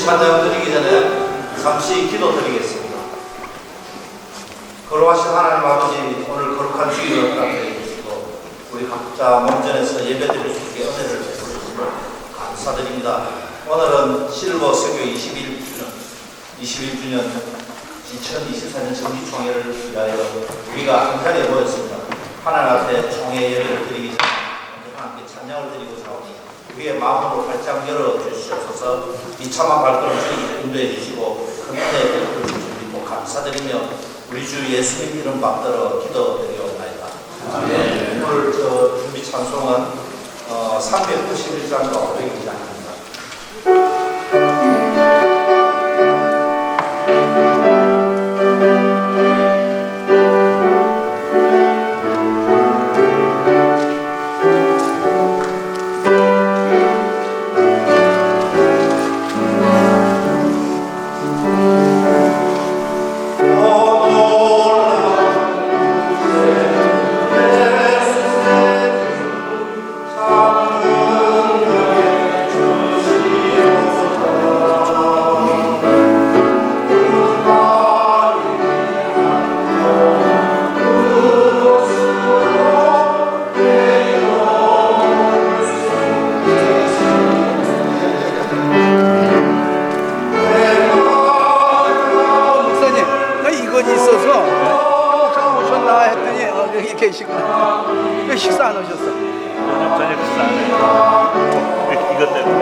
찬양 드리기 전에 잠시 기도 드리겠습니다. 거룩하신 하나님 아버지, 오늘 거룩한 주일을 허락해 주시고 우리 각자 몸전에서 예배드릴 수 있게 은혜를 베풀어 감사드립니다. 오늘은 실버 세교 21주년 2024년 정기총회를 위하여 우리가 한 자리에 모였습니다. 하나님 앞에 총회 예배를 드리기 전에 하나님께 찬양을 드리고자 합니다. 우리의 마음으로 활짝 열어주시옵소서. 비참한 발걸음 주님께 인도해 주시고 큰 은혜에 베풀어 주시고 감사드리며 우리 주 예수님 이름 받들어 기도드리옵나이다. 아멘. 오늘 준비 찬송은 391장과 502장입니다. 왜 식사 안 오셨어? 저녁 식사 안 해요. 이것 때문에.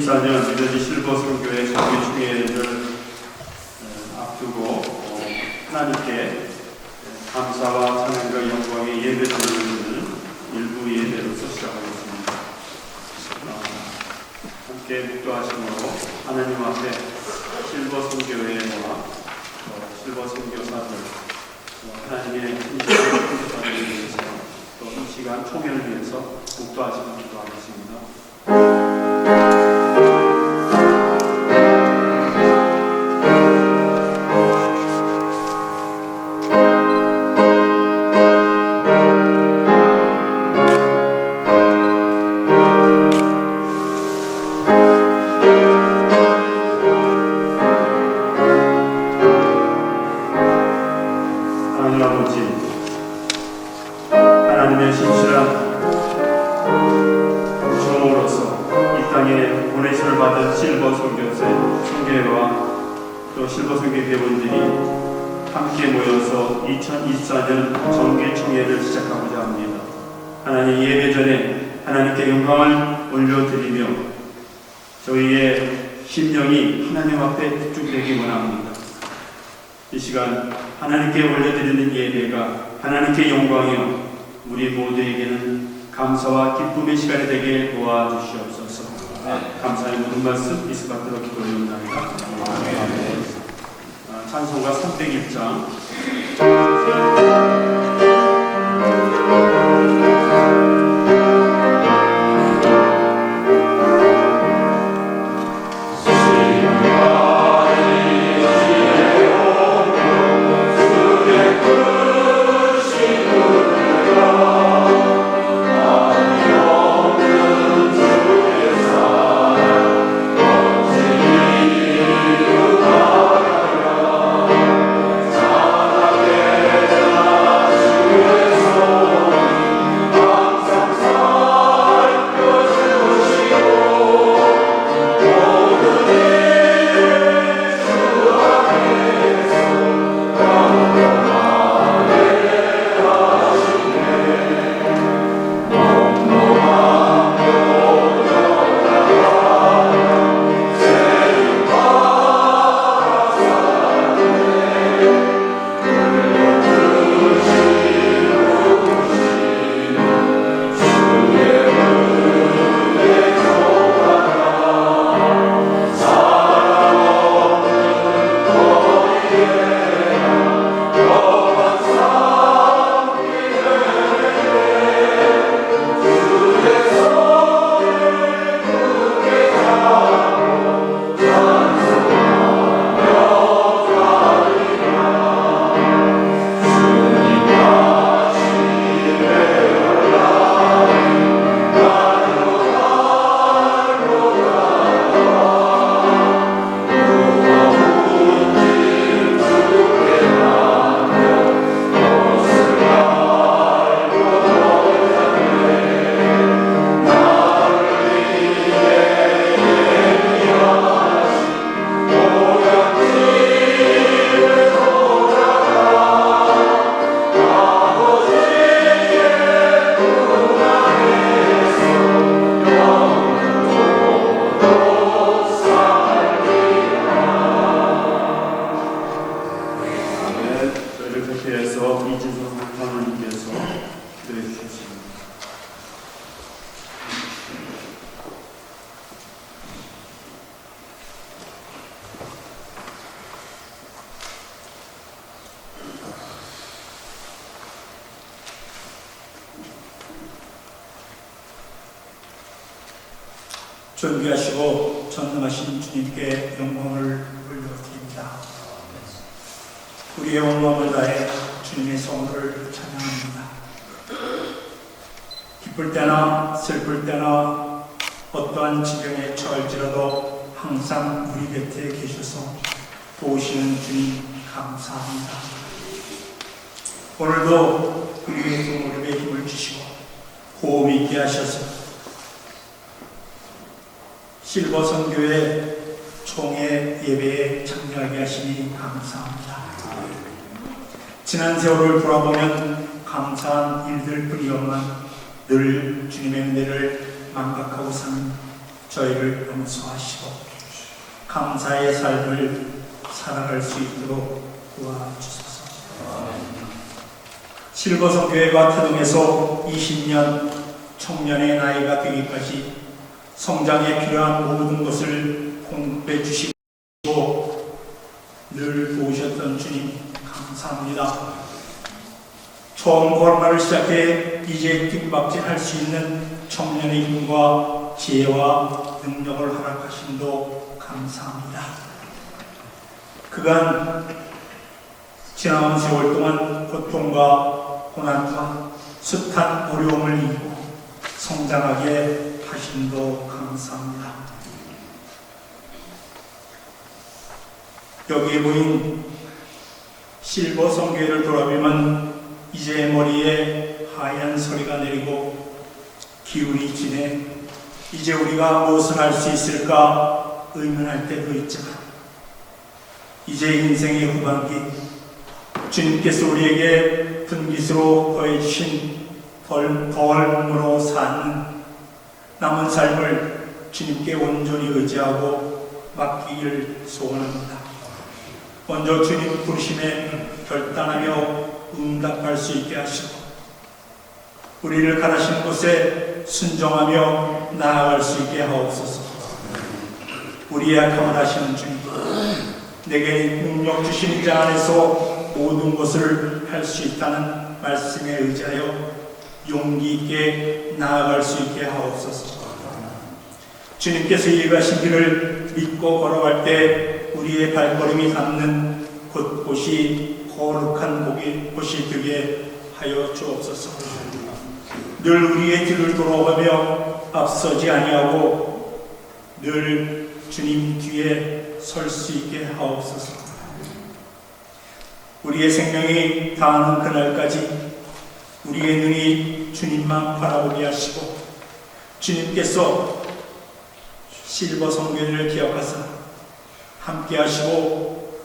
2024년 뉴저지 실버선교회 정기총회를 앞두고 하나님께 감사와 찬양과 영광의 예배 드리는 일부 예배로서 시작하겠습니다. 함께 묵도하심으로 하나님 앞에 실버선교회와 실버선교사들 하나님의 이 시간을 선교사들을 위해서 또 이 시간 총회를 위해서 묵도하심을 기도하겠습니다. 하나님 아버지, 하나님의 신실한 종으로서 이 땅에 보내심을 받은 실버 선교회와 또 실버 선교 회원들이 함께 모여서 2024년 정기총회를 시작하고자 합니다. 하나님, 예배 전에 하나님께 영광을 올려드리며 저희의 심령이 하나님 앞에 집중되기 원합니다. 이 시간 하나님께 올려드리는 예배가 하나님께 영광이요 우리 모두에게는 감사와 기쁨의 시간이 되게 도와주시옵소서. 감사의 모든 말씀 예수 받들어 기도드립니다. 찬송가 301장 존귀하시고 전능하신 주님께 영광을 올려드립니다. 우리의 온 마음을 다해 주님의 성호를 찬양합니다. 기쁠 때나 슬플 때나 어떠한 지경에 처할지라도 항상 우리 곁에 계셔서 도우시는 주님 감사합니다. 오늘도 우리의 두 무릎에 힘을 주시고 호흡 있게 하셔서 실버선교회 총회 예배에 참여하게 하시니 감사합니다. 지난 세월을 돌아보면 감사한 일들 뿐이었만 늘 주님의 은혜를 망각하고 사는 저희를 용서하시고 감사의 삶을 살아갈 수 있도록 도와주소서. 실버성교회가 태동에서 20년 청년의 나이가 되기까지 성장에 필요한 모든 것을 공급해 주시고 늘 도우셨던 주님 감사합니다. 처음 코로나를 시작해 이제 뒷박질할 수 있는 청년의 힘과 지혜와 능력을 허락하심도 감사합니다. 그간 지나온 세월 동안 고통과 고난과 숱한 어려움을 이기고 성장하게 하심도 감사합니다. 여기에 보인 실버 성교회를 돌아보면 이제 머리에 하얀 소리가 내리고 기운이 지네 이제 우리가 무엇을 할 수 있을까 의문할 때도 있지만 이제 인생의 후반기 주님께서 우리에게 분깃으로 더해주신 덜음으로 사는 남은 삶을 주님께 온전히 의지하고 맡기기를 소원합니다. 먼저 주님 부르심에 결단하며 응답할 수 있게 하시고 우리를 가르치는 곳에 순종하며 나아갈 수 있게 하옵소서. 우리의 약함을 아시는 주님, 내게 능력 주신 자 안에서 모든 것을 할 수 있다는 말씀에 의지하여 용기 있게 나아갈 수 있게 하옵소서. 주님께서 이해가신 길을 믿고 걸어갈 때 우리의 발걸음이 닿는 곳곳이 거룩한 곳이 되게 하여 주옵소서. 늘 우리의 뒤를 돌아가며 앞서지 아니하고 늘 주님 뒤에 설 수 있게 하옵소서. 우리의 생명이 다하는 그날까지 우리의 눈이 주님만 바라보게 하시고 주님께서 실버 성교회를 기억하사 함께 하시고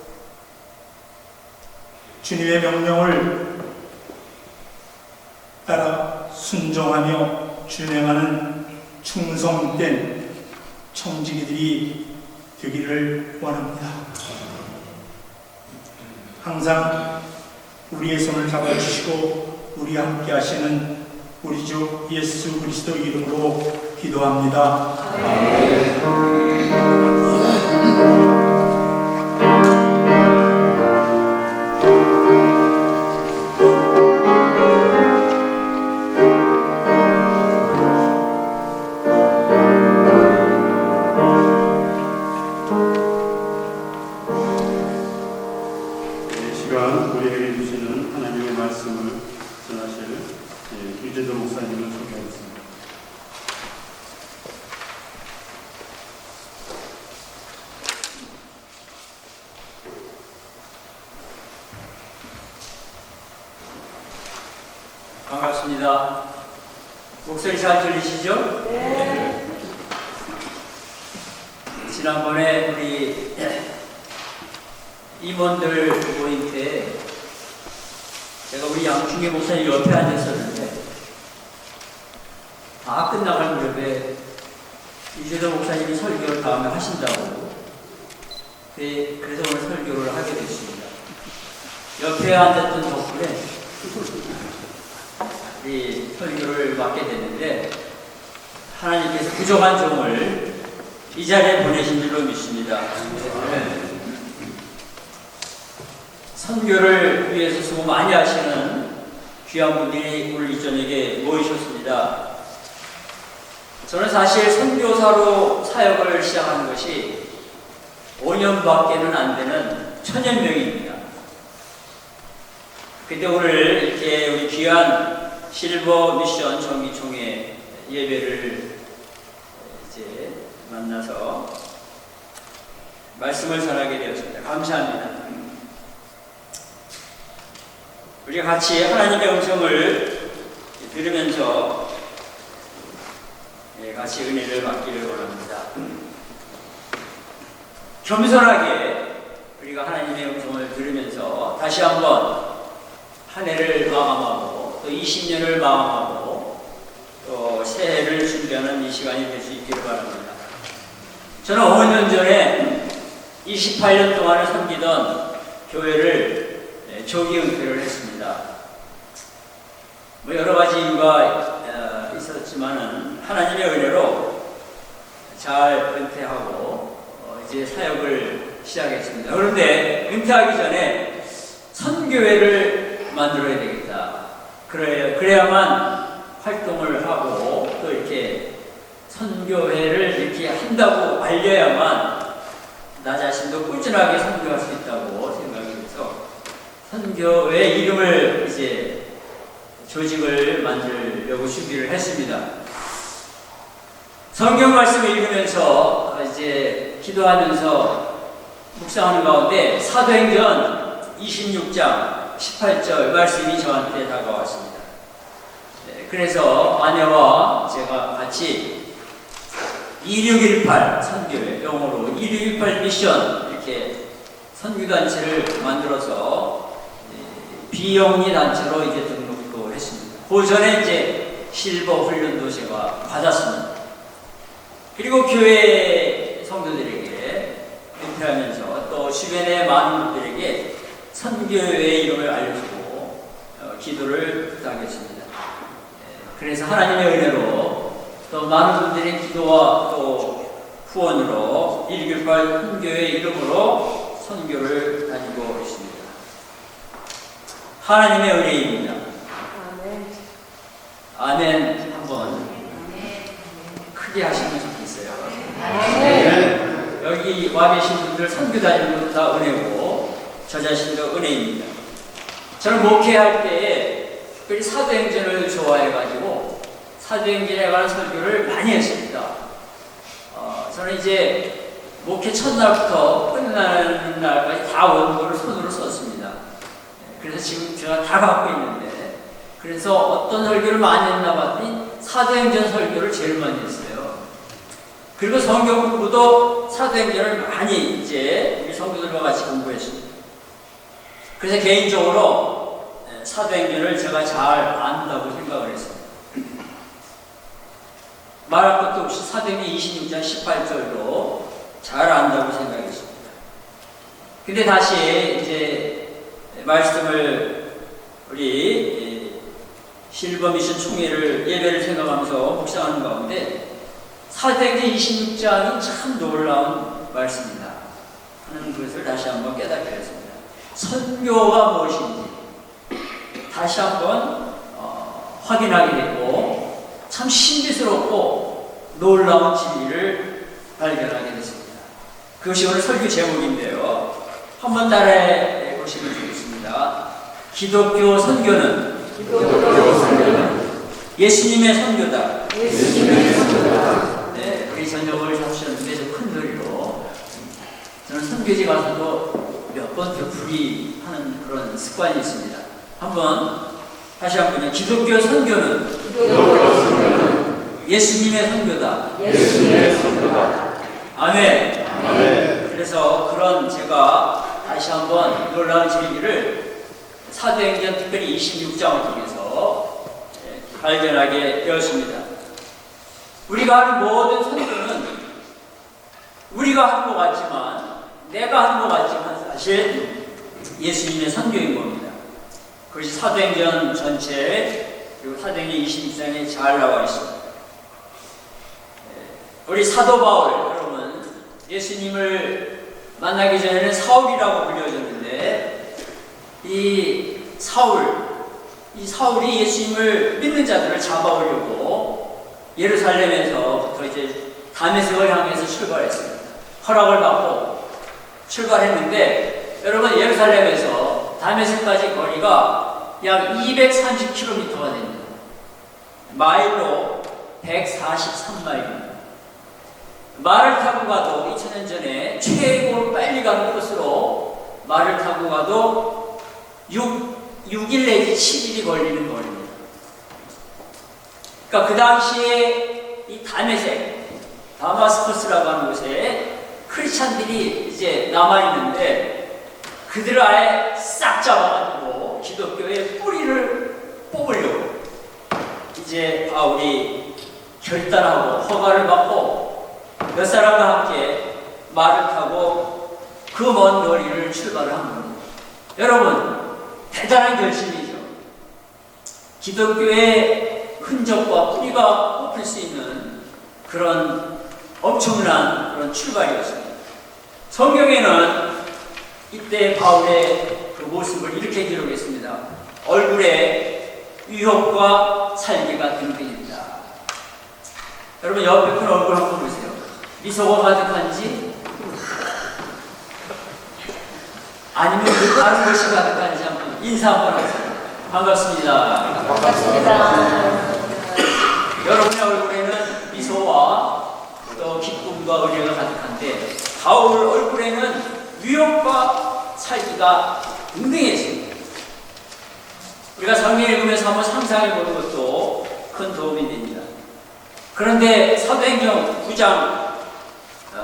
주님의 명령을 따라 순종하며 준행하는 충성된 청지기들이 되기를 원합니다. 항상 우리의 손을 잡아주시고 우리 함께 하시는 우리 주 예수 그리스도 이름으로 기도합니다. 이 시간 우리에게 주시는 하나님의 말씀을 전하실 유재도 목사님을 소개하겠습니다. 반갑습니다. 목소리 잘 들리시죠? 네. 지난번에 우리 임원들 모임 때 제가 우리 양충기 목사님 옆에 앉았었는데 다 끝나갈 무렵에 유재도 목사님이 설교를 다음에 하신다고 그래서 오늘 설교를 하게 됐습니다. 옆에 앉았던 덕분에 이 설교를 맡게 됐는데 하나님께서 부족한 종을 이 자리에 보내신 줄로 믿습니다. 선교를 위해서 수고 많이 하시는 귀한 분들이 오늘 이 저녁에 모이셨습니다. 저는 사실 선교사로 사역을 시작한 것이 5년밖에는 안 되는 천연명입니다. 근데 오늘 이렇게 우리 귀한 실버 미션 정기총회 예배를 이제 만나서 말씀을 전하게 되었습니다. 감사합니다. 우리가 같이 하나님의 음성을 들으면서 같이 은혜를 받기를 원합니다. 겸손하게 우리가 하나님의 음성을 들으면서 다시 한번 한 해를 마감하고 또 20년을 마감하고 또 새해를 준비하는 이 시간이 될 수 있기를 바랍니다. 저는 5년 전에 28년 동안을 섬기던 교회를 조기 은퇴를 했습니다. 뭐 여러 가지 이유가 있었지만은 하나님의 은혜로 잘 은퇴하고 이제 사역을 시작했습니다. 그런데 은퇴하기 전에 선교회를 만들어야 되겠다. 그래야만 활동을 하고 또 이렇게 선교회를 이렇게 한다고 알려야만 나 자신도 꾸준하게 선교할 수 있다고 생각이 돼서 선교회 이름을 이제 조직을 만들려고 준비를 했습니다. 성경 말씀을 읽으면서 이제 기도하면서 묵상하는 가운데 사도행전 26장 18절 말씀이 저한테 다가왔습니다. 그래서 아내와 제가 같이 2618 선교회, 영어로 2618 미션 이렇게 선교단체를 만들어서 비영리 단체로 이제 등록도 했습니다. 그 전에 이제 실버 훈련도 제가 받았습니다. 그리고 교회 성도들에게 은퇴하면서 또 주변의 많은 분들에게 선교회의 이름을 알려주고 기도를 부탁했습니다. 그래서 하나님의 은혜로 또 많은 분들의 기도와 또 후원으로 118 선교회 이름으로 선교를 다니고 있습니다. 하나님의 은혜입니다. 아멘 한번 크게 하시면 좋겠어요. 여기 와 계신 분들 선교 다니는 것도 다 은혜고 저 자신도 은혜입니다. 저는 목회할 때에 특별히 사도행전을 좋아해가지고 사도행전에 관한 설교를 많이 했습니다. 저는 이제 목회 첫날부터 끝나는 날까지 다 원고를 손으로 썼습니다. 그래서 지금 제가 다 갖고 있는데 그래서 어떤 설교를 많이 했나 봤더니 사도행전 설교를 제일 많이 했어요. 그리고 성경 공부도 사도행전을 많이 이제 우리 성도들과 같이 공부했습니다. 그래서 개인적으로 사도행전을 제가 잘 안다고 생각을 했습니다. 말할 것도 없이 사도행전 26장 18절로 잘 안다고 생각했습니다. 근데 다시 이제 말씀을 우리 실버 미션 총회를 예배를 생각하면서 묵상하는 가운데 사도행전 26장이 참 놀라운 말씀이다 하는 것을 다시 한번 깨닫게 됐습니다. 선교가 무엇인지 다시 한번 확인하게 되고 참 신비스럽고 놀라운 진리를 발견하게 됐습니다. 그것이 오늘 설교 제목인데요. 한번 따라해 보시면 좋겠습니다. 기독교 선교는 예수님의 선교다. 네, 우리 저녁을 잡수셨는데 저 큰 소리로 저는 선교지 가서도 몇 번 되풀이 하는 그런 습관이 있습니다. 한번 다시 한번요. 기독교 선교는 예수님의 선교다. 아멘. 그래서 그런 제가 다시 한번 놀라운 진리를 사도행전 특별히 26장을 통해서 발견하게 되었습니다. 우리가 하는 모든 선교는 우리가 하는 것 같지만 내가 하는 것 같지만 사실 예수님의 선교인 겁니다. 그것이 사도행전 전체 그리고 사도행전 26장에 잘 나와 있습니다. 우리 사도 바울 여러분 예수님을 만나기 전에는 사울이라고 불려졌는데 이 사울이 예수님을 믿는 자들을 잡아오려고 예루살렘에서부터 이제 다메섹을 향해서 출발했습니다. 허락을 받고 출발했는데 여러분 예루살렘에서 다메섹까지 거리가 약 230km가 됩니다. 마일로 143마일입니다. 말을 타고 가도 2000년 전에 최고로 빨리 가는 코스로 말을 타고 가도 6일 내지 7일이 걸리는 거리입니다. 그러니까 그 당시에 이 다메섹, 다마스커스라고 하는 곳에 크리스찬들이 이제 남아있는데 그들을 아예 싹 잡아가지고 기독교의 뿌리를 뽑으려고 이제 바울이 결단하고 허가를 받고 몇 사람과 함께 말을 타고 그 먼 거리를 출발을 한 겁니다. 여러분, 대단한 결심이죠. 기독교의 흔적과 뿌리가 뽑힐 수 있는 그런 엄청난 그런 출발이었습니다. 성경에는 이때 바울의 그 모습을 이렇게 기록했습니다. 얼굴에 유혹과 살기가 등등입니다. 여러분, 옆에 큰 얼굴 한번 보세요. 미소가 가득한지 아니면 그 다른 것이 가득한지 한번 인사 한번 하세요. 반갑습니다. 여러분의 얼굴에는 미소와 또 기쁨과 은혜가 가득한데 바울 얼굴에는 유혹과 살기가 등등했습니다. 우리가 성경 읽으면서 한번 상상해 보는 것도 큰 도움이 됩니다. 그런데 사도행전 9장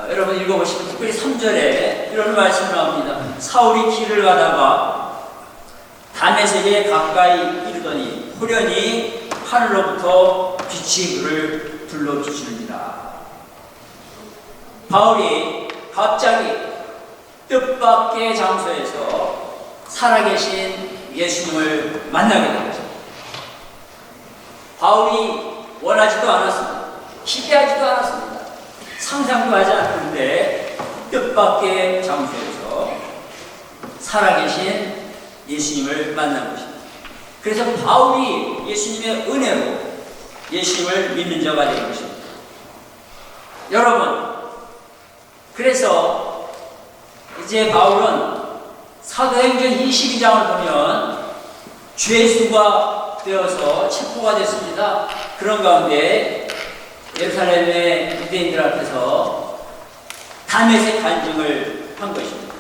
여러분 읽어보시면 특별히 3절에 이런 말씀이 나옵니다. 사울이 길을 가다가 다메섹에 가까이 이르더니 호련히 하늘로부터 빛이 그를 둘러주시느니라. 바울이 갑자기 뜻밖의 장소에서 살아계신 예수님을 만나게 됩니다. 바울이 원하지도 않았습니다. 기대하지도 않았습니다. 상상도 하지 않았는데 뜻밖의 장소에서 살아계신 예수님을 만난 것입니다. 그래서 바울이 예수님의 은혜로 예수님을 믿는 자가 된 것입니다. 여러분, 그래서 이제 바울은 사도행전 22장을 보면 죄수가 되어서 체포가 됐습니다. 그런 가운데 예루살렘의 유대인들 앞에서 다메섹 간증을 한 것입니다.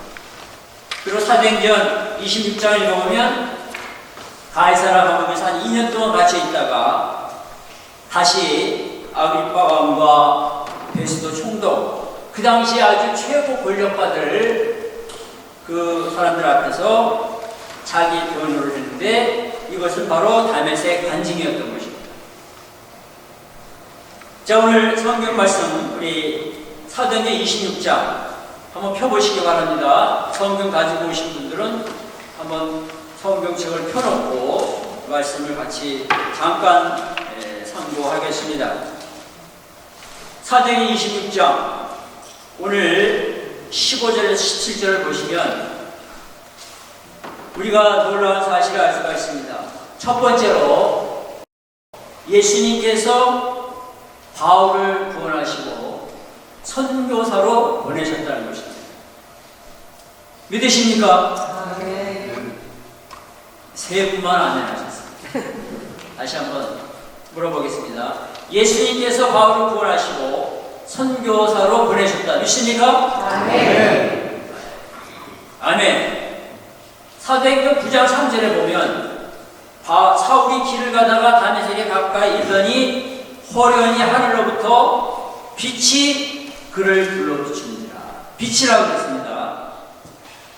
그리고 사도행전 26장을 읽어보면 가이사라 감옥에서 한 2년 동안 갇혀 있다가 다시 아그리파 왕과 베스도 총독, 그 당시 아주 최고 권력가들 그 사람들 앞에서 자기 변호를 했는데 이것은 바로 다메섹 간증이었던 것입니다. 자, 오늘 성경 말씀 우리 사도행전 26장 한번 펴보시기 바랍니다. 성경 가지고 오신 분들은 한번 성경책을 펴놓고 말씀을 같이 잠깐 상고하겠습니다. 사도행전 26장 오늘 15절에서 17절을 보시면 우리가 놀라운 사실을 알 수가 있습니다. 첫 번째로 예수님께서 바울을 구원하시고 선교사로 보내셨다는 것입니다. 믿으십니까? 세 분만 아멘하셨습니다. 다시 한번 물어보겠습니다. 예수님께서 바울을 구원하시고 선교사로 보내셨다. 믿습니까? 아멘. 아멘. 사도행전 9장 3절에 보면 사울이 길을 가다가 다메섹에 가까이 이르더니 호련히 하늘로부터 빛이 그를 둘러비추니라. 빛이라고 그랬습니다.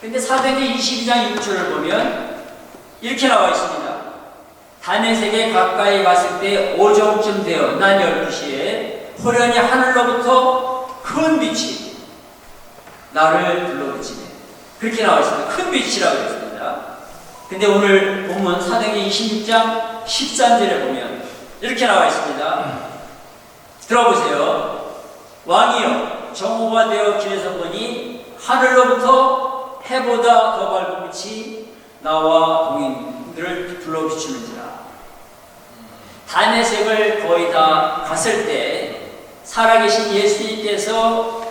그런데 사도행전 22장 6절을 보면 이렇게 나와 있습니다. 다메섹에 가까이 갔을 때 오정쯤 되어 난 12시에 호련히 하늘로부터 큰 빛이 나를 둘러비치네. 그렇게 나와 있습니다. 큰 빛이라고 그랬습니다. 근데 오늘 본문 사도행전 26장 13절에 보면 이렇게 나와 있습니다. 들어보세요. 왕이여, 정오가 되어 길에서 보니 하늘로부터 해보다 더 밝은 빛이 나와 동행들을 불러 비추는지라. 다메섹을 거의 다 갔을 때 살아계신 예수님께서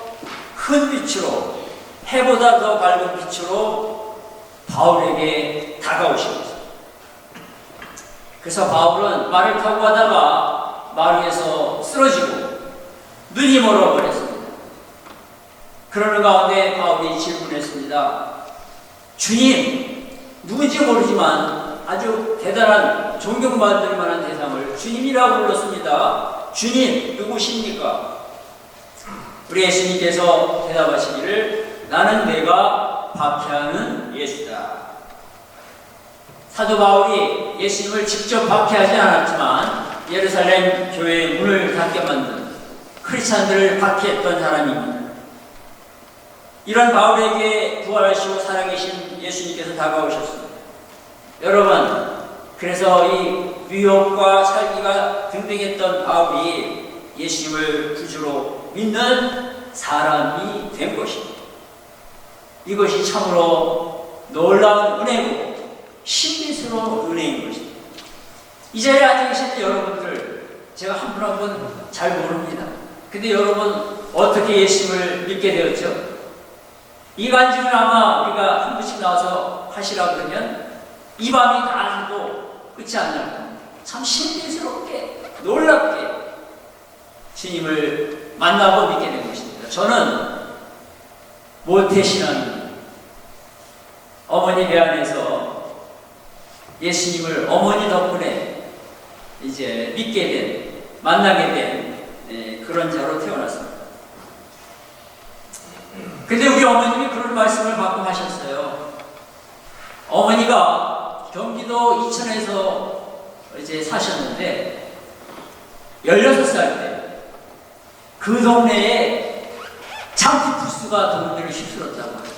큰 빛으로, 해보다 더 밝은 빛으로 바울에게 다가오십니다. 그래서 바울은 말을 타고 가다가 말 위에서 쓰러지고 눈이 멀어버렸습니다. 그러는 가운데 바울이 질문했습니다. 주님, 누군지 모르지만 아주 대단한 존경받을 만한 대상을 주님이라고 불렀습니다. 주님, 누구십니까? 우리 예수님께서 대답하시기를 나는 내가 박해하는 예수다. 사도 바울이 예수님을 직접 박해하지 않았지만 예루살렘 교회의 문을 닫게 만든 크리스찬들을 박해했던 사람입니다. 이런 바울에게 부활하시고 살아계신 예수님께서 다가오셨습니다. 여러분, 그래서 이 유혹과 살기가 등등했던 바울이 예수님을 구주로 믿는 사람이 된 것입니다. 이것이 참으로 놀라운 은혜고 신비스러운 은혜인 것입니다. 이 자리에 앉아 계신 여러분들, 제가 한 분 한 분 잘 모릅니다. 근데 여러분 어떻게 예수님을 믿게 되었죠? 이 간증을 아마 우리가 한 분씩 나와서 하시라 그러면 이 밤이 다 해도 끝이 안 날 겁니다. 참 신비스럽게 놀랍게 주님을 만나고 믿게 된 것입니다. 저는 모태신앙입니다. 어머니 배 안에서 예수님을 어머니 덕분에 이제 믿게 된, 만나게 된 그런 자로 태어났습니다. 근데 우리 어머님이 그런 말씀을 가끔 하셨어요. 어머니가 경기도 이천에서 이제 사셨는데 16살 때 그 동네에 장티푸스가 동네를 휩쓸었다고 해요.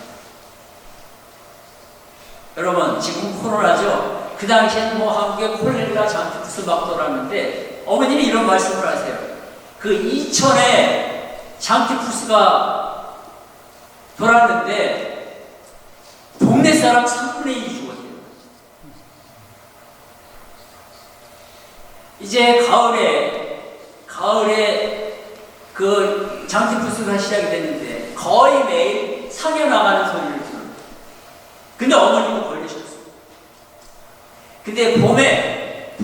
여러분, 지금 코로나죠? 그 당시에는 뭐 한국에 콜레라 장티푸스 막 돌았는데 어머님이 이런 말씀을 하세요. 그 이천에 장티푸스가 돌았는데 동네 사람 3분의 1이 죽었어요. 이제 가을에 그 장티푸스가 시작이 됐는데 거의 매일 상여 나가는 소리를 들어요. 근데 어머님은 걸리셨어요. 근데 봄에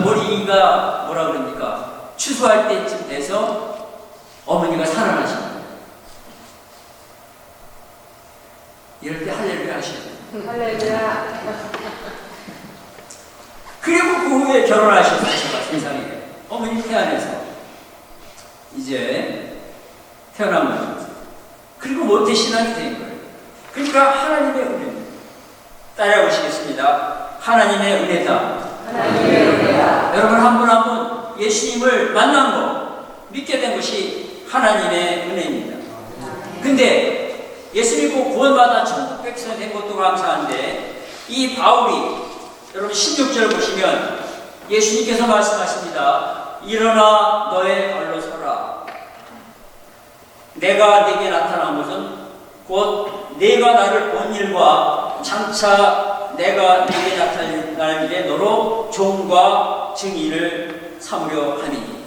보리가 뭐라 그럽니까? 추수할 때쯤 돼서 어머니가 살아나십니다. 이럴 때 할렐루야 하셔야 돼요. 할렐루야. 그리고 그 후에 결혼하셨어요. 세상에. 어머니 태안에서 이제 태어난 거죠. 그리고 모태신앙이 된 거예요. 그러니까 하나님의 은혜입니다. 따라해 보시겠습니다. 하나님의 은혜다. 하나님의 은혜다. 여러분 한 분 한 분 예수님을 만난 거, 믿게 된 것이 하나님의 은혜입니다. 근데 예수 믿고 구원받아 천국 백성이 된 것도 감사한데 이 바울이 여러분 16절 보시면 예수님께서 말씀하십니다. 일어나 너의 발로 서라. 내가 네게 나타난 것은 곧 네가 나를 본 일과 장차 내가 네게 나타날 일에 너로 종과 증인을 삼으려 하니.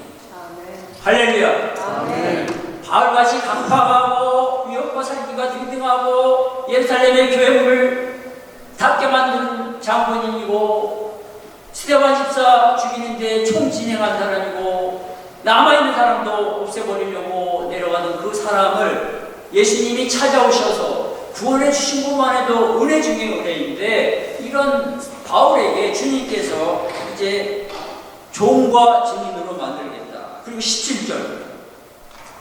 할렐루야. 아멘. 바울같이 강팍하고 위협과 살기가 등등하고 예루살렘의 교회물을 닫게 만든 장본인이고 스데반 집사 죽이는데 총 진행한 사람이고 남아있는 사람도 없애버리려고 내려가는 그 사람을 예수님이 찾아오셔서 구원해 주신 것만 해도 은혜 중에 은혜인데 이런 바울에게 주님께서 이제 종과 증인으로 만들겠다. 그리고 17절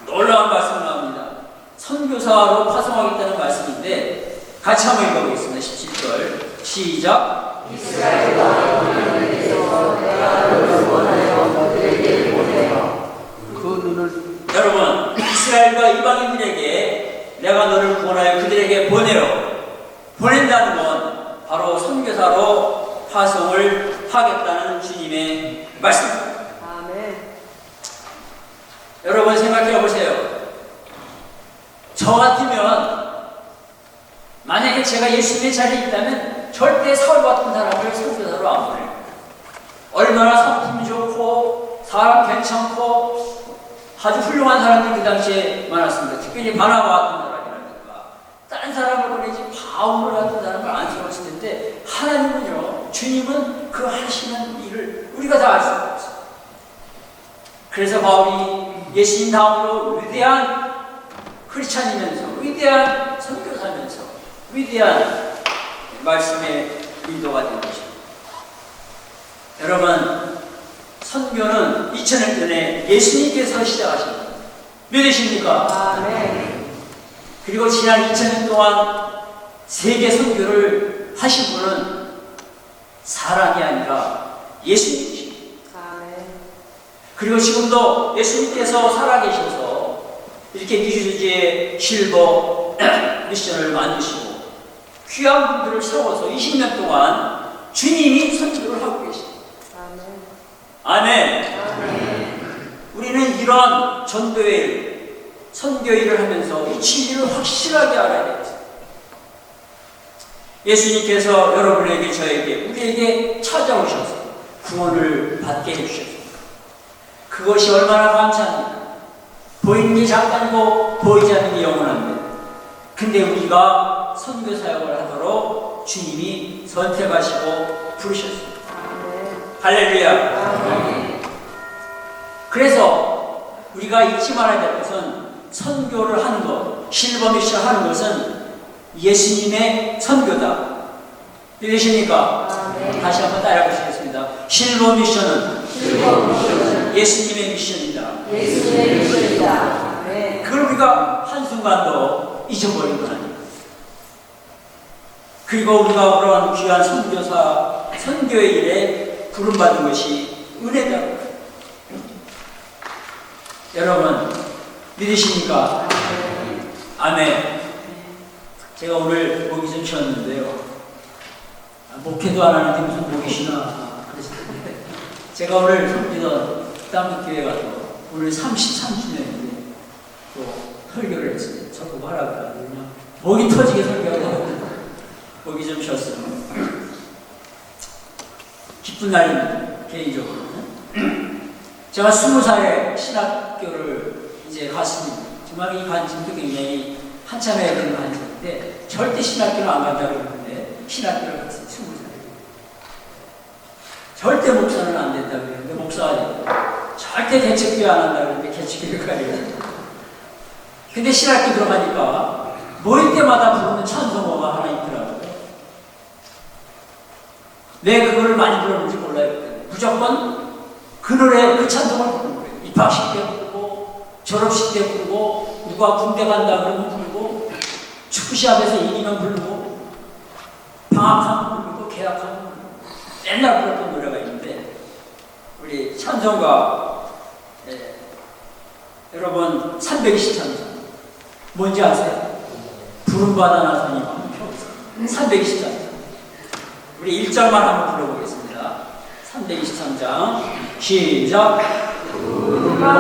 놀라운 말씀 나옵니다. 선교사로 파송하겠다는 말씀인데 같이 한번 읽어보겠습니다. 17절 시작. 여러분, 이스라엘과 이방인들에게 내가 너를 구원하여 그들에게 보낸다는 건 바로 선교사로 파송을 하겠다는 주님의 말씀입니다. 아멘. 여러분 생각해 보세요. 저 같으면 만약에 제가 예수님의 자리에 있다면 절대 사울 같은 사람을 선교사로 안 보내요. 얼마나 성품 좋고 사람 괜찮고 아주 훌륭한 사람들이 그 당시에 많았습니다. 특별히 바나바 같은 사람이라든가 다른 사람을 보내지 바울 같은 사람을 안 세웠을 텐데 하나님은요, 주님은 그 하시는 일을 우리가 다 알 수가 없어요. 그래서 바울이 예수님 다음으로 위대한 크리스찬이면서 위대한 선교사면서 위대한 말씀의 인도가 된 것입니다. 여러분, 선교는 2000년 전에 예수님께서 시작하신 겁니다. 믿으십니까? 아멘. 그리고 지난 2000년 동안 세계 선교를 하신 분은 사람이 아니라 예수님이십니다. 아멘. 그리고 지금도 예수님께서 살아계셔서 이렇게 미주주지의 실버 미션을 만드시고 귀한 분들을 세워서 20년 동안 주님이 선교를 하고 계십니다. 아멘. 우리는 이러한 전도의 일, 선교 일을 하면서 이 진리를 확실하게 알아야 되겠습니다. 예수님께서 여러분에게, 저에게, 우리에게 찾아오셔서 구원을 받게 해주셨습니다. 그것이 얼마나 감사합니다. 보이는 게 잠깐이고 보이지 않는 게 영원합니다. 근데 우리가 선교 사역을 하도록 주님이 선택하시고 부르셨습니다. 할렐루야. 그래서 우리가 잊지 말아야 될 것은 선교를 하는 것, 실버 미션 하는 것은 예수님의 선교다. 믿으십니까? 다시 한번 따라해 보시겠습니다. 실버 미션은 예수님의 미션이다. 예수님의 미션이다. 네. 그걸 우리가 한순간도 잊어버린 건 아닙니다. 그리고 우리가 그런 귀한 선교사, 선교의 일에 부름받은 것이 은혜다. 여러분, 믿으십니까? 아멘. 제가 오늘 목이 좀 쉬었는데요. 목회도 안 하는데 무슨 목이 쉬나 그랬었는데, 제가 오늘 섬기던 땅교회 가서 오늘 33주년인데 또 설교를 했어요. 저보고 하라고 그냥 목이 터지게 설교하고 목이 좀 쉬었어요. 기쁜 날입니다. 개인적으로는. 제가 20살에 신학교를 이제 갔습니다. 정말 이 관심도 굉장히 한참 해야 되는 관심인데 절대 신학교를 안 간다고 그러는데 신학교를 갔어요. 20살에. 절대 목사는 안 된다고 그러는데 목사가 되고, 절대 개척교회 안 한다고 그러는데 개척교회가 되고. 근데 신학교 들어가니까 모일 때마다 부르는 찬송어가 하나 있더라고요. 왜 그거를 많이 부르는지 몰라요. 무조건 그 노래, 그 찬송을 부르는 거예요. 입학식 때 부르고, 졸업식 때 부르고, 누가 군대 간다 그러면 부르고, 축구시합에서 이기면 부르고, 방학하면 부르고, 계약하면 부르고, 맨날 불렀던 노래가 있는데, 우리 찬송가, 여러분 323장 뭔지 아세요? 부름받아 나서니 323장. 우리 1절만 한번 불러보겠습니다. 323장 시작. 부름받아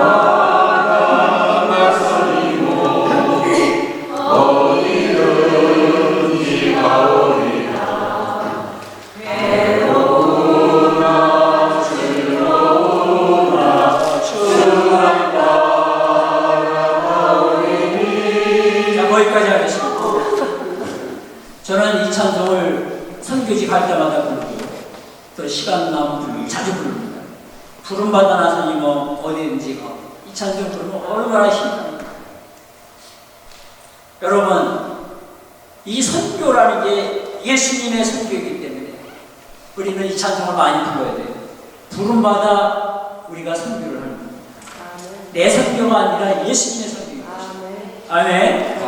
나서니 어디든지 가오리라. 외로우나 즐거우나 주만 바라보리니. 자, 거기까지 하겠습니다. 저는 이 찬송을 선교지 갈 때마다 부르고 또 시간 나면 부르고 자주 부릅니다. 부름받아 나서니 뭐 어디든지 가고. 이 찬송 부르면 얼마나 힘듭니까? 여러분, 이 선교라는 게 예수님의 선교이기 때문에 우리는 이 찬송을 많이 불러야 돼요. 부름받아 우리가 선교를 하는 겁니다. 내 선교가 아니라 예수님의 선교입니다. 아멘.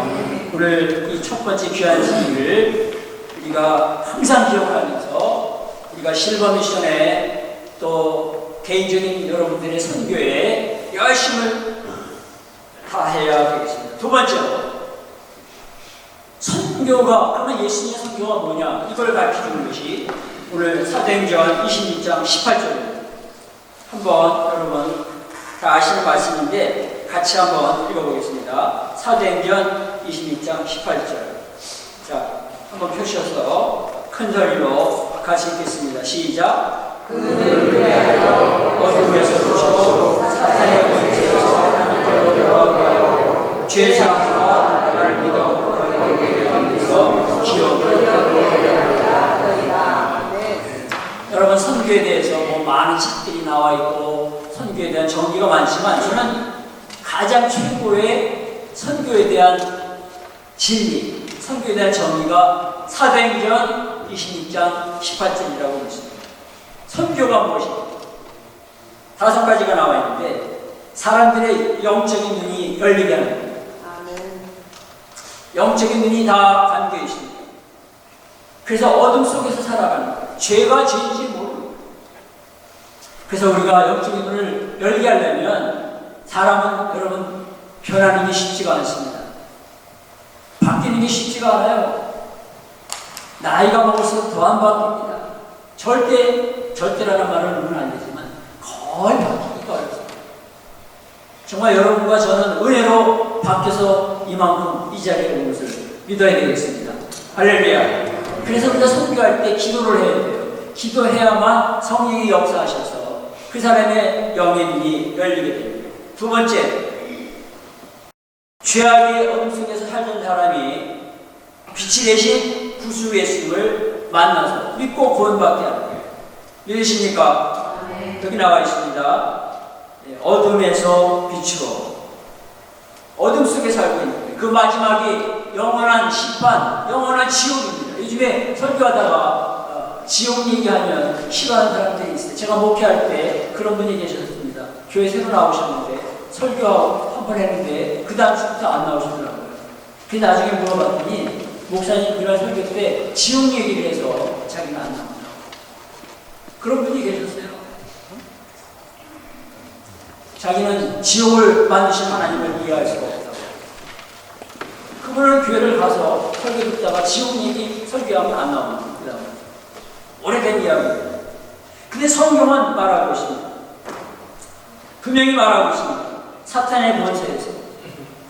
오늘 이 첫 번째 귀한 주일을 우리가 항상 기억하면서 우리가 실버 미션에 또 개인적인 여러분들의 선교에 열심을 다해야 되겠습니다. 두 번째로, 선교가, 그러면 예수님의 선교가 뭐냐, 이걸 밝혀주는 것이 오늘 사도행전 26장 18절입니다. 한번 여러분 다 아시는 말씀인데 같이 한번 읽어보겠습니다. 사도행전 26장 18절. 자, 한번 펴셔서 큰 소리로 같이 읽겠습니다. 시작. 그들을 위하여 어둠에서 부시고 사탄의 권세에서 하나님께로 돌아오게 하고 죄사함과 나를 믿어 거룩하게 만들어서 기업을 여러분, 선교에 대해서 뭐 많은 책들이 나와 있고 선교에 대한 정의가 많지만 저는 가장 최고의 선교에 대한 진리, 선교에 대한 정의가 사도행전 26장 18절이라고 있습니다. 선교가 무엇입니까? 5가지가 나와 있는데 사람들의 영적인 눈이 열리게 하는 겁니다. 영적인 눈이 다 담겨 있습니다. 그래서 어둠 속에서 살아가는 거예요. 죄가 죄인지 모르는 거예요. 그래서 우리가 영적인 눈을 열리게 하려면 사람은 여러분 변하는 게 쉽지가 않습니다. 바뀌는 게 쉽지가 않아요. 나이가 먹을수록 더 안 바뀝니다. 절대라는 말을 넣으면 안 되지만 거의 바뀌기가 어렵습니다. 정말 여러분과 저는 은혜로 바뀌어서 이만큼 이 자리에 온 것을 믿어야 되겠습니다. 할렐루야. 그래서 우리가 선교할 때 기도를 해야 돼요. 기도해야만 성령이 역사하셔서 그 사람의 영의 눈이 열리게 됩니다. 두 번째, 죄악의 어둠 속에서 살던 사람이 빛이 되신 구주 예수님을 만나서 믿고 구원받게 하는 거예요. 믿으십니까? 여기 나와 있습니다. 어둠에서 빛으로, 어둠 속에 살고 있는 거예요. 그 마지막이 영원한 심판, 영원한 지옥입니다. 요즘에 설교하다가 지옥 얘기하면 싫어하는 사람들이 있어요. 제가 목회할 때 그런 분이 계셨습니다. 교회 새로 나오셨는데 설교 한 번 했는데 그 다음 주부터 안 나오시더라고요. 그 나중에 물어봤더니 목사님 그날 설교 때 지옥 얘기를 해서 자기는 안 나온다고. 그런 분이 계셨어요. 자기는 지옥을 만드신 하나님을 이해할 수가 없다고. 그분은 교회를 가서 설교 듣다가 지옥 얘기 설교하면 안 나옵니다. 그 다음에 오래된 이야기입니다. 근데 성경은 말하고 있습니다. 분명히 말하고 있습니다. 사탄의 권세에서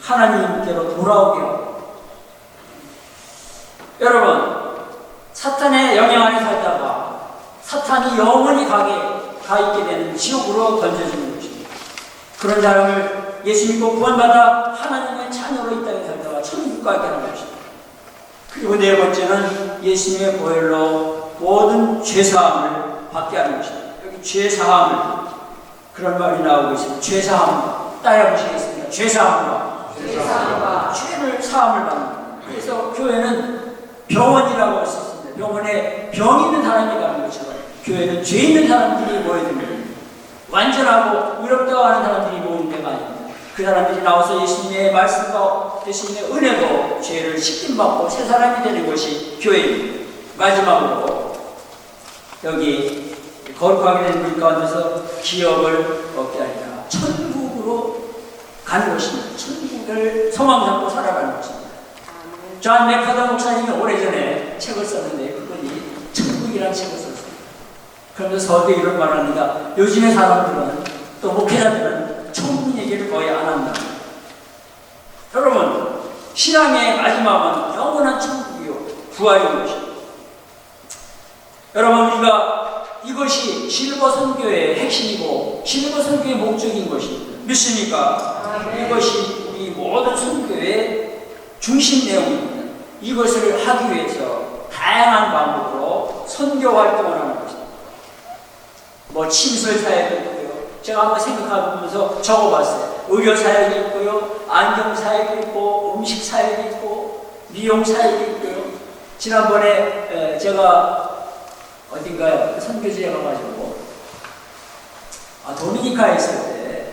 하나님께로 돌아오게 하고. 여러분, 사탄의 영향 안에 살다가 사탄이 영원히 가 있게 되는 지옥으로 던져지는 것입니다. 그런 사람을 예수 믿고 구원받아 하나님의 자녀로 이 땅에 살다가 천국 가게 하는 것입니다. 그리고 네 번째는 예수님의 보혈로 모든 죄사함을 받게 하는 것입니다. 여기 죄사함을, 그런 말이 나오고 있습니다. 죄사함 따라 보시겠습니다. 죄사함과 죄를 사함을 받는 거예요. 그래서 교회는 병원이라고 할 수 있습니다. 병원에 병 있는 사람이 가는 것처럼 교회는 죄 있는 사람들이 모여드는, 완전하고 의롭다고 하는 사람들이 모이는 데가 아닙니다. 그 사람들이 나와서 예수님의 말씀과 예수님의 은혜로 죄를 씻김받고 새 사람이 되는 것이 교회입니다. 마지막으로 여기 거룩하게 된 물 가운데서 기업을 얻게 하리라. 천국으로 가는 것입니다. 천국을 소망 잡고 살아가는 것입니다. 존 맥카더 목사님이 오래전에 책을 썼는데 그분이 천국이라는 책을 썼습니다. 그러면서 서두에 이런 말을 합니다. 요즘의 사람들은 또 목회자들은 천국 얘기를 거의 안 한다. 여러분, 신앙의 마지막은 영원한 천국이요 부활인 것입니다. 여러분, 우리가 이것이 실버 선교의 핵심이고 실버 선교의 목적인 것입니다. 믿습니까? 이것이 우리 모든 선교의 중심 내용입니다. 이것을 하기 위해서 다양한 방법으로 선교 활동을 하는 것입니다. 뭐 침술 사역도 있고요. 제가 한번 생각해보면서 적어봤어요. 의료 사역이 있고요, 안경 사역이 있고, 음식 사역이 있고, 미용 사역이 있고요. 지난번에 제가 어딘가요? 선교지에 가가지고 도미니카에 있을 때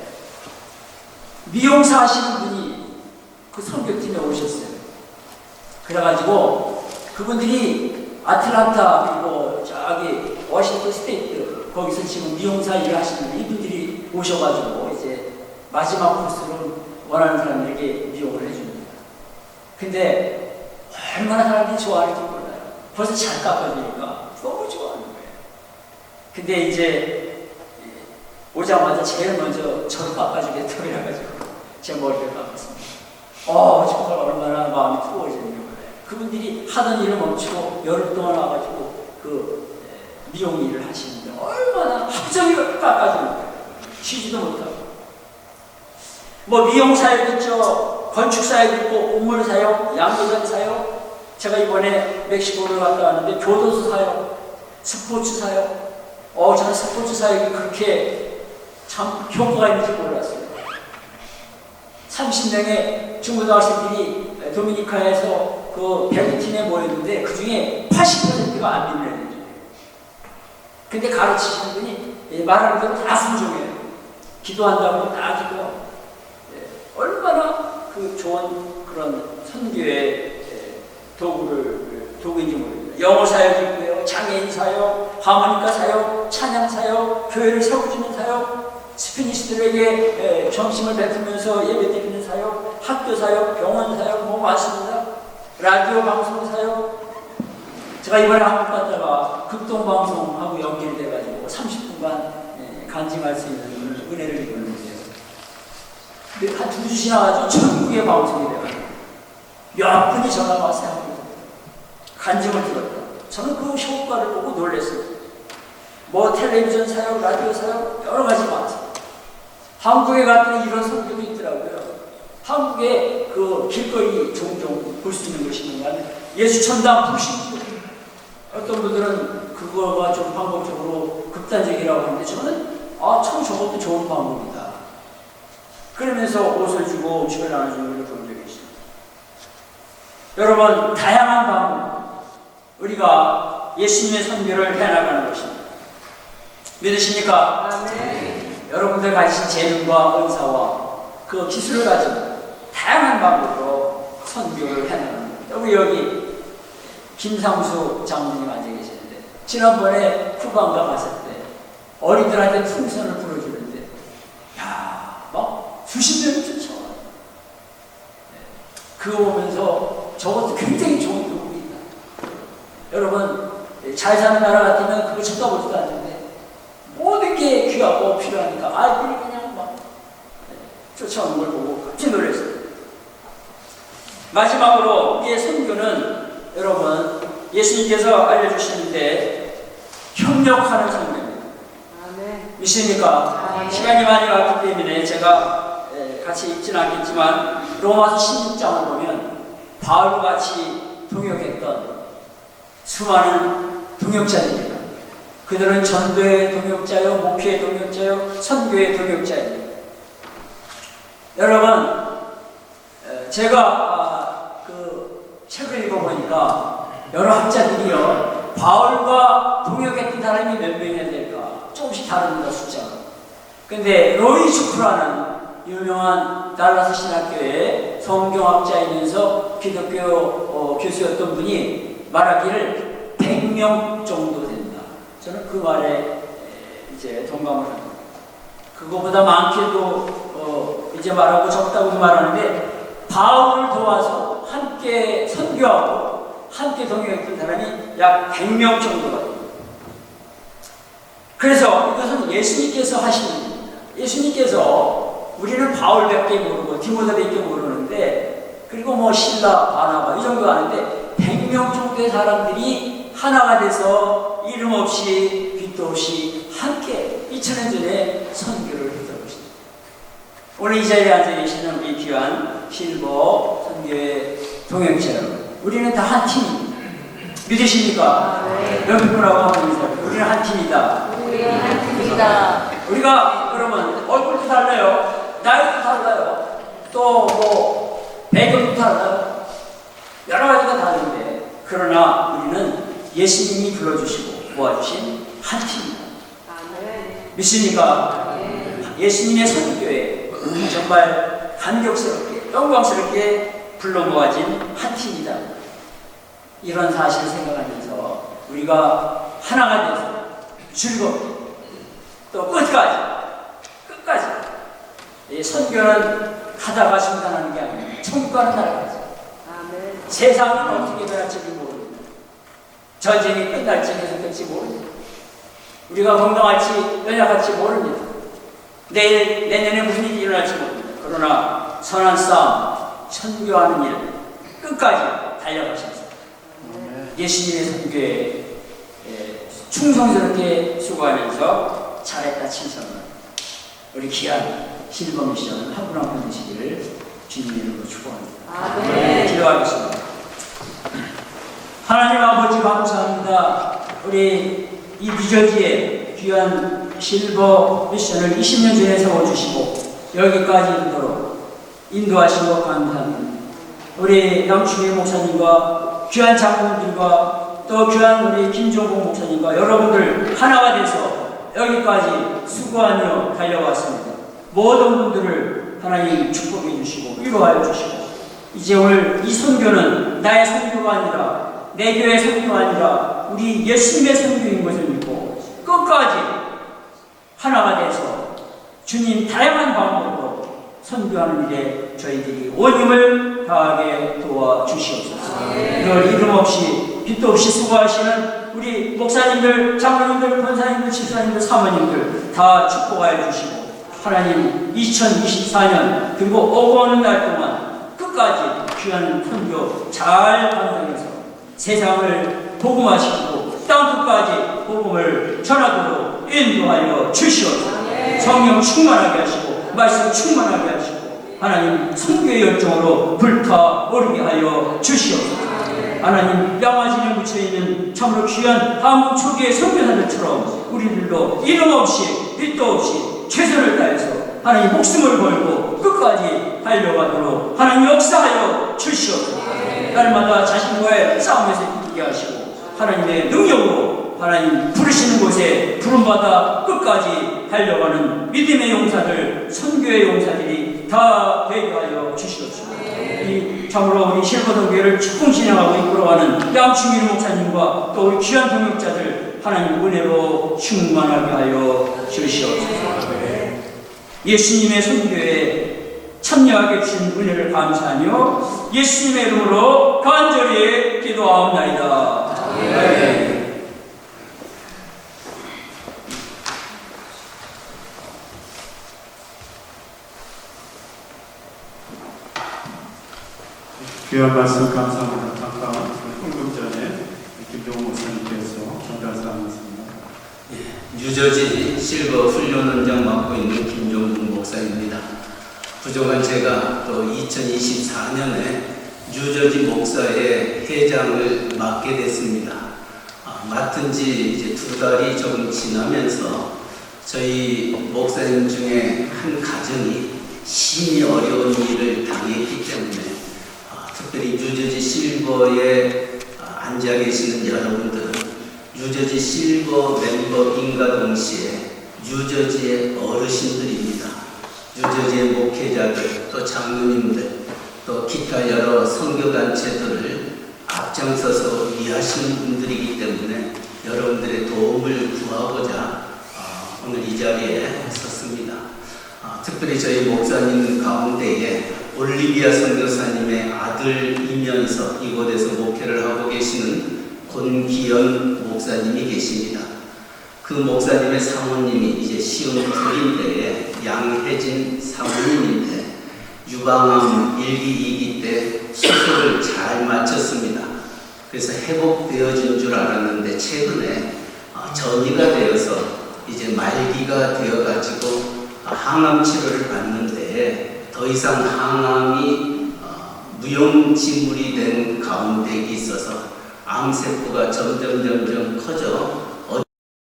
미용사 하시는 분이 그 선교팀에 오셨어요. 그래가지고 그분들이 아틀란타 그리고 저기 워싱턴 스테이트 거기서 지금 미용사 일을 하시는 이분들이 오셔가지고 이제 마지막 코스로 원하는 사람들에게 미용을 해줍니다. 근데 얼마나 사람들이 좋아할지 몰라요. 벌써 잘 깎아주니까 너무 좋아하는 거예요. 근데 이제 오자마자 제일 먼저 저를 깎아주겠다고 해가지고 제 머리를 깎았습니다. 정말 얼마나 마음이 뜨거워지는 거예요. 그분들이 하던 일을 멈추고 열흘 동안 와가지고 그 미용 일을 하시는데 얼마나 합정을 깎아주는 거예요. 쉬지도 못하고. 뭐 미용 사역 있죠. 건축 사역 있고, 우물 사역, 양도장 사역. 제가 이번에 멕시코를 갔다 왔는데 교도소 사역, 스포츠 사역. 저는 스포츠 사역이 그렇게 참 효과가 있는지 몰랐어요. 30명의 중고등학생들이 도미니카에서 그 배구팀에 모였는데 그 중에 80%가 안 믿는 애들이에요. 근데 가르치시는 분이 말하는 대로 다 순종해요. 기도한다고 다 기도하고. 얼마나 그 좋은 그런 선교의 도구인지 모릅니다. 영어 사역이 있고요, 장애인 사역, 하모니카 사역, 찬양 사역, 교회를 세워주는 사역, 스페니시들에게 점심을 베풀면서 예배드리는 사역, 학교 사역, 병원 사역 뭐 많습니다. 라디오 방송 사역. 제가 이번에 한국 갔다가 극동방송하고 연결돼가지고 30분간 간증할 수 있는 은혜를 입었는데요. 한 2주 지나가지고 전국의 방송이 돼가지고 몇 분이 전화가 와서 간증을 들었다. 저는 그 효과를 보고 놀랐어요. 뭐 텔레비전 사역, 라디오 사역 여러 가지 많아요. 한국에 갔더니 이런 성경이 있더라고요. 한국에 그 길거리 종종 볼 수 있는 것이 뭔가 예수 천당 불신주. 어떤 분들은 그거가 좀 방법적으로 극단적이라고 하는데 저는 참 저것도 좋은 방법이다. 그러면서 옷을 주고 음식을 나눠주는 걸 본 적이 있습니다. 여러분, 다양한 방법 우리가 예수님의 선교를 해나가는 것입니다. 믿으십니까? 아멘. 여러분들 가진 재능과 은사와 그 기술을 가지고 다양한 방법으로 선교를 해나가는 겁니다. 우리 여기 김상수 장로님 앉아 계시는데 지난번에 쿠바인가 갔을 때 어린들한테 풍선을 불어주는데 막 수십 명이 쫓아와요. 그거 보면서 저것도 굉장히 좋은 도움이 있다. 여러분 잘 사는 나라 같으면 그거 쳐다보지도 않는데 모든 게 귀하고 필요하니까 아이들이 그냥 막 쫓아오는 걸 보고 깜짝 놀랐어요. 마지막으로 우리의 선교는 여러분 예수님께서 알려주시는데 협력하는 선교입니다. 아멘. 믿습니까? 아멘. 시간이 많이 왔기 때문에 제가 같이 읽지는 않겠지만 로마서 16장을 보면 바울과 같이 동역했던 수많은 동역자들입니다. 그들은 전도의 동역자요, 목회의 동역자요, 선교의 동역자입니다. 여러분, 제가 그 책을 읽어보니까 여러 학자들이요, 바울과 동역했던 사람이 몇 명이나 될까? 조금씩 다릅니다, 숫자가. 근데 로이 주크라는 유명한 달라스 신학교의 성경학자이면서 기독교 교수였던 분이 말하기를 100명 정도 된다. 저는 그 말에 이제 동감을 합니다. 그거보다 많게도 이제 말하고 적다고 말하는데 바울을 도와서 함께 선교하고 함께 동역했던 사람이 약 100명 정도가 됩니다. 그래서 이것은 예수님께서 하신 일입니다. 예수님께서 우리는 바울밖에 모르고 디모데밖에 모르는데 그리고 뭐 실라, 바나바 이 정도 아는데 100명 정도의 사람들이 하나가 돼서 이름 없이 빛도 없이 함께 2000년 전에 선교를 했던 것입니다. 오늘 이 자리에 앉아 계시는 우리 귀한 실버 선교의 동역자 여러분, 우리는 다 한 팀입니다. 믿으십니까? 몇 분하고 한번 인사해요. 우리는 한 팀이다. 우리는 한 팀이다. 우리가 그러면 얼굴도 달라요. 나이도 달라요. 또 뭐 배경도 달라요. 여러 가지가 다른데 그러나 우리는 예수님이 불러주시고 모아주신 한 팀입니다. 아멘. 믿습니까? 예수님의 선교에 정말 감격스럽게 영광스럽게 불러 모아진 한 팀이다. 이런 사실을 생각하면서 우리가 하나가 돼서 즐겁게 또 끝까지 이 선교는 하다가 중단하는 게 아니에요. 천국 가는 날까지. 아멘. 세상은 어떻게 변할지 모릅니다. 전쟁이 끝날지 계속될지 모릅니다. 우리가 건강할지 연약할지 모릅니다. 내년에 무슨 일이 일어날지 모릅니다. 그러나 선한 싸움, 선교하는 일 끝까지 달려가셔서 예수님의 선교에 충성스럽게 수고하면서 잘했다 칭찬을 우리 귀한 실버 미션 한 분 한 분 되시기를 주님의 이름으로 축복합니다. 아멘. 기도하겠습니다. 하나님 아버지 감사합니다. 우리 이 미저지에 귀한 실버 미션을 20년 전에 세워주시고 여기까지 이르도록 인도하신 것 감사합니다. 우리 양충희 목사님과 귀한 장로님들과 또 귀한 우리 김종국 목사님과 여러분들 하나가 돼서 여기까지 수고하며 달려왔습니다. 모든 분들을 하나님 축복해 주시고 위로하여 주시고 이제 오늘 이 선교는 나의 선교가 아니라 내 교회의 선교가 아니라 우리 예수님의 선교인 것을 믿고 끝까지 하나가 돼서 주님 다양한 방법으로 선교하는 일에 저희들이 온 힘을 다하게 도와주시옵소서. 늘 이름 없이 빛도 없이 수고하시는 우리 목사님들, 장로님들, 권사님들, 집사님들, 사모님들 다 축복하여 주시고 하나님 2024년 그리고 오고 오는 날 동안 끝까지 귀한 선교 잘 감당해서 세상을 복음화시키고 땅 끝까지 복음을 전하도록 인도하여 주시옵소서. 성령 충만하게 하시고 말씀 충만하게 하시고 하나님 선교의 열정으로 불타오르게 하여 주시옵소서. 하나님 양화진에 묻혀있는 참으로 귀한 한국 초기의 선교사들처럼 우리들도 이름 없이 빛도 없이 최선을 다해서 하나님 목숨을 걸고 끝까지 달려가도록 하나님 역사하여 주시옵소서. 날마다 자신과의 싸움에서 이기게 하시고 하나님의 능력으로 하나님 부르시는 곳에 부름받아 끝까지 달려가는 믿음의 용사들, 선교의 용사들이 다 되게 하여 주시옵소서. 이 참으로 우리 실버동교회를 축복 진행하고 이끌어가는 양충일 목사님과 또 우리 귀한 동역자들 하나님 은혜로 충만하게 하여 주시옵소서. 예수님의 선교에 참여하게 주신 은혜를 감사하며 예수님의 이름으로 간절히 기도하옵나이다. 아멘. 귀한 말씀 감사합니다. 아까 헌금 전에 김종호 목사님께서 전달사하셨습니다. 뉴저지 실버 훈련원장 맡고 있는 김종국 목사입니다. 부족한 제가 또 2024년에 뉴저지 목사의 회장을 맡게 됐습니다. 맡은 지 이제 2달이 조금 지나면서 저희 목사님 중에 한 가정이 심히 어려운 일을 당했기 때문에 특별히 뉴저지 실버에 앉아 계시는 여러분들은 뉴저지 실버 멤버인과 동시에 뉴저지의 어르신들입니다. 뉴저지의 목회자들, 또 장로님들, 또 기타 여러 선교단체들을 앞장서서 위하시는 분들이기 때문에 여러분들의 도움을 구하고자 오늘 이 자리에 섰습니다. 특별히 저희 목사님 가운데에 올리비아 선교사님의 아들이면서 이곳에서 목회를 하고 계시는 권기현 목사님이 계십니다. 그 목사님의 사모님이 이제 시흥풀인대에 양혜진 사모님인데 유방암 1기, 2기 때 수술을 잘 마쳤습니다. 그래서 회복되어진 줄 알았는데 최근에 전이가 되어서 이제 말기가 되어가지고 항암 치료를 받는데 더 이상 항암이 무용지물이 된 가운데 있어서 암세포가 점점 커져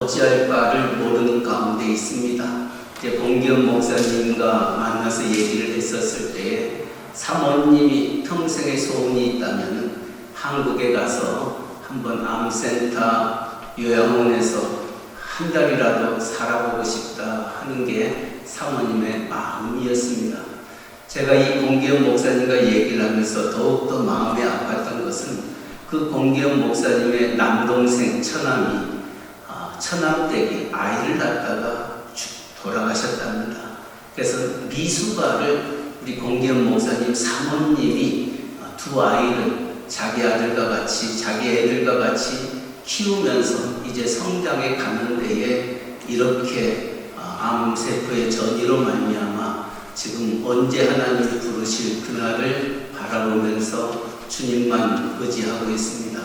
어찌할 바를 모르는 가운데 있습니다. 이제 권기현 목사님과 만나서 얘기를 했었을 때에 사모님이 평생의 소원이 있다면 한국에 가서 한번 암센터 요양원에서 한 달이라도 살아보고 싶다 하는 게 사모님의 마음이었습니다. 제가 이 권기현 목사님과 얘기를 하면서 더욱더 마음이 아팠던 것은 그 권기현 목사님의 남동생 처남이 처남댁에 아이를 낳다가 돌아가셨답니다. 그래서 미숙아를 우리 권기현 목사님 사모님이 두 아이를 자기 아들과 같이 자기 애들과 같이 키우면서 이제 성장해 가는 데에 이렇게 암세포의 전이로 말미암아 지금 언제 하나님이 부르실 그날을 바라보면서 주님만 의지하고 있습니다.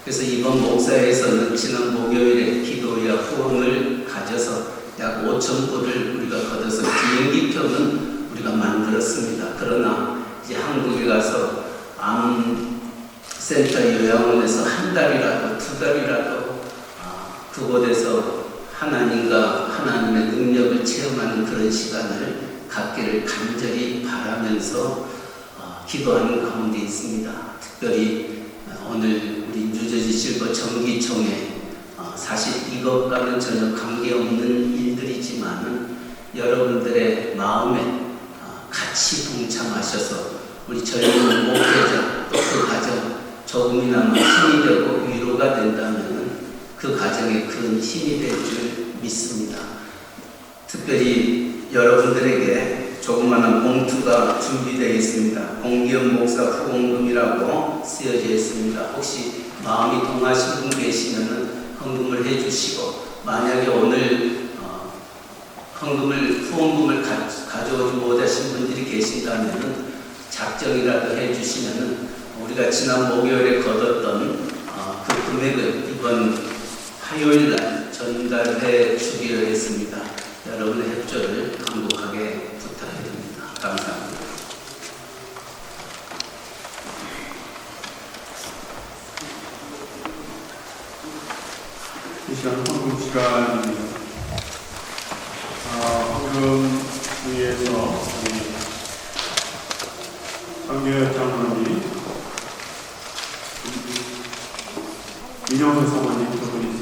그래서 이번 목사에서는 지난 목요일에 기도와 후원을 가져서 약 5,000불을 우리가 걷어서 비행기표는 우리가 만들었습니다. 그러나 이제 한국에 가서 암센터 요양원에서 한 달이라도 2달이라도 그곳에서 하나님과 하나님의 능력을 체험하는 그런 시간을 갖기를 간절히 바라면서 기도하는 가운데 있습니다. 특별히 오늘 우리 뉴저지 실버 정기총회 사실 이것과는 전혀 관계없는 일들이지만 여러분들의 마음에 같이 동참하셔서 우리 젊은 목회자 또 그 가정 조금이나마 힘이 되고 위로가 된다면 그 가정에 큰 힘이 될 줄 믿습니다. 특별히 여러분들에게 조그마한 봉투가 준비되어 있습니다. 공기현 목사 후원금이라고 쓰여져 있습니다. 혹시 마음이 동하신 분 계시면 헌금을 해주시고, 만약에 오늘 후원금을 가져오지 못하신 분들이 계신다면 작정이라도 해주시면 우리가 지난 목요일에 거뒀던 그 금액을 이번 화요일날 전달해 주기로 했습니다. 여러분의 협조를 간곡하게 부탁드립니다. 감사합니다. 이 시간 헌금 시간입니다. 헌금 위해서 우리 성교협 장로님, 민영선 사모님 두 분이서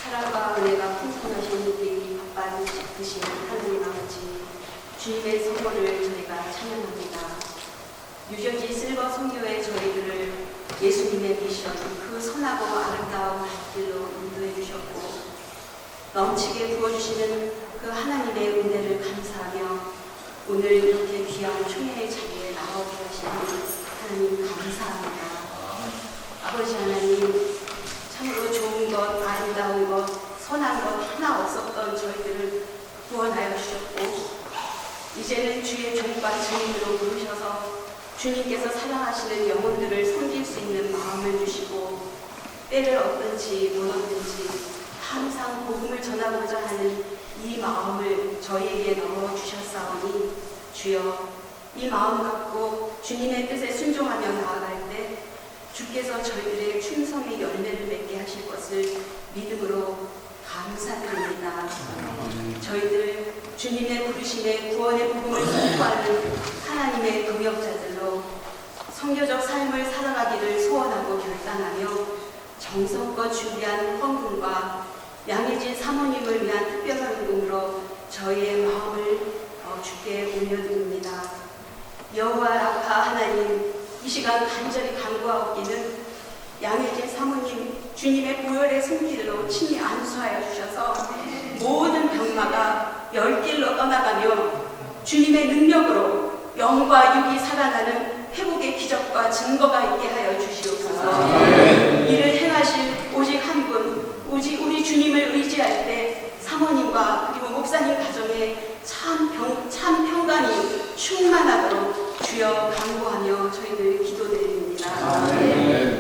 사랑과 은혜가 풍성하신 우리 바쁜 되시는 하나님 아버지, 주님의 선물을 저희가 찬양합니다. 뉴저지 실버 선교회 저희들을 예수님의 미션, 그 선하고 아름다운 길로 인도해 주셨고 넘치게 부어주시는 그 하나님의 은혜를 감사하며 오늘 이렇게 귀한 총회의 자리에 나오게 하시는 하나님 감사합니다. 아버지 하나님, 참으로 좋은 것, 아름다운 것, 선한 것 하나 없었던 저희들을 구원하여 주셨고 이제는 주의 종과 증인으로 부르셔서 주님께서 사랑하시는 영혼들을 섬길 수 있는 마음을 주시고 때를 얻든지 못 얻든지 항상 복음을 전하고자 하는 이 마음을 저희에게 넣어주셨사오니 주여 이 마음 갖고 주님의 뜻에 순종하며 나아갈 때 주께서 저희들의 충성의 열매를 맺게 하실 것을 믿음으로 감사드립니다. 저희들 주님의 부르심에 구원의 복음을 선포하는 하나님의 동역자들로 선교적 삶을 살아가기를 소원하고 결단하며 정성껏 준비한 헌금과 양해진 사모님을 위한 특별한 헌금으로 저희의 마음을 주께 올려드립니다. 여호와 라파 하나님, 이 시간 간절히 간구하옵기는 양해진 사모님 주님의 보혈의 손길로 친히 안수하여 주셔서 모든 병마가 열길로 떠나가며 주님의 능력으로 영과 육이 살아나는 회복의 기적과 증거가 있게 하여 주시옵소서. 이를 행하실 오직 한 분, 오직 우리 주님을 의지할 때 사모님과 그리고 목사님 가정에 참 평강이 충만하도록 주여 간구하며 저희들 기도드립니다.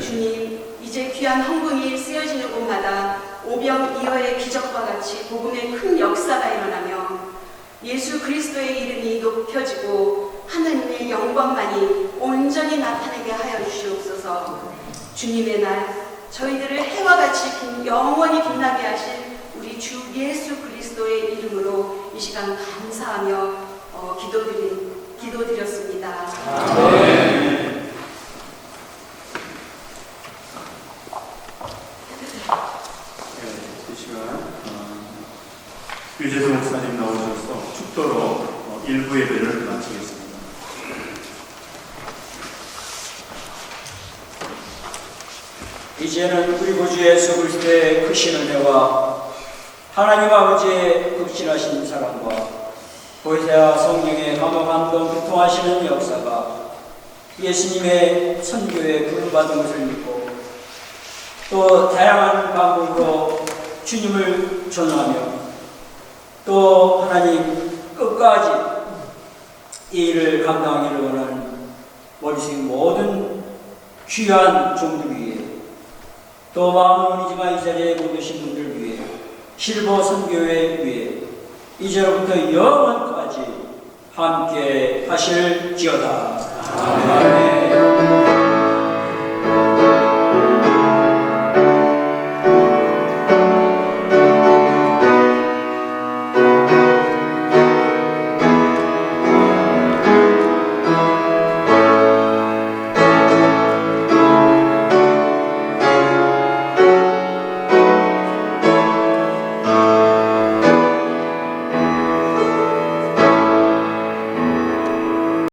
주님, 이제 귀한 헌금이 쓰여지는 곳마다 오병이어의 기적과 같이 복음의 큰 역사가 일어나며 예수 그리스도의 이름이 높여지고 하나님의 영광만이 온전히 나타나게 하여 주시옵소서. 주님의 날 저희들을 해와 같이 영원히 빛나게 하실 우리 주 예수 그리스도의 이름으로 이 시간 감사하며 기도드렸습니다. 아멘. 이 시간 유재수 목사님 나오셔서 축도로 일부 예배를 마치겠습니다. 이제는 우리 구주 예수 그리스도의 크신 은혜와 하나님 아버지의 극진하신 사랑과 보혜사 성령의 감화감동 교통하시는 역사가 예수님의 선교에 부름받은 것을 믿고 또 다양한 방법으로 주님을 전하며 또 하나님 끝까지 이 일을 감당하기를 원하는 머리숙 모든 귀한 종들 위해 또 마음은 울리지만 이 자리에 못 오신 분들 위해 실버 선교회 위해 이제로부터 영원까지 함께 하실지어다. 아멘.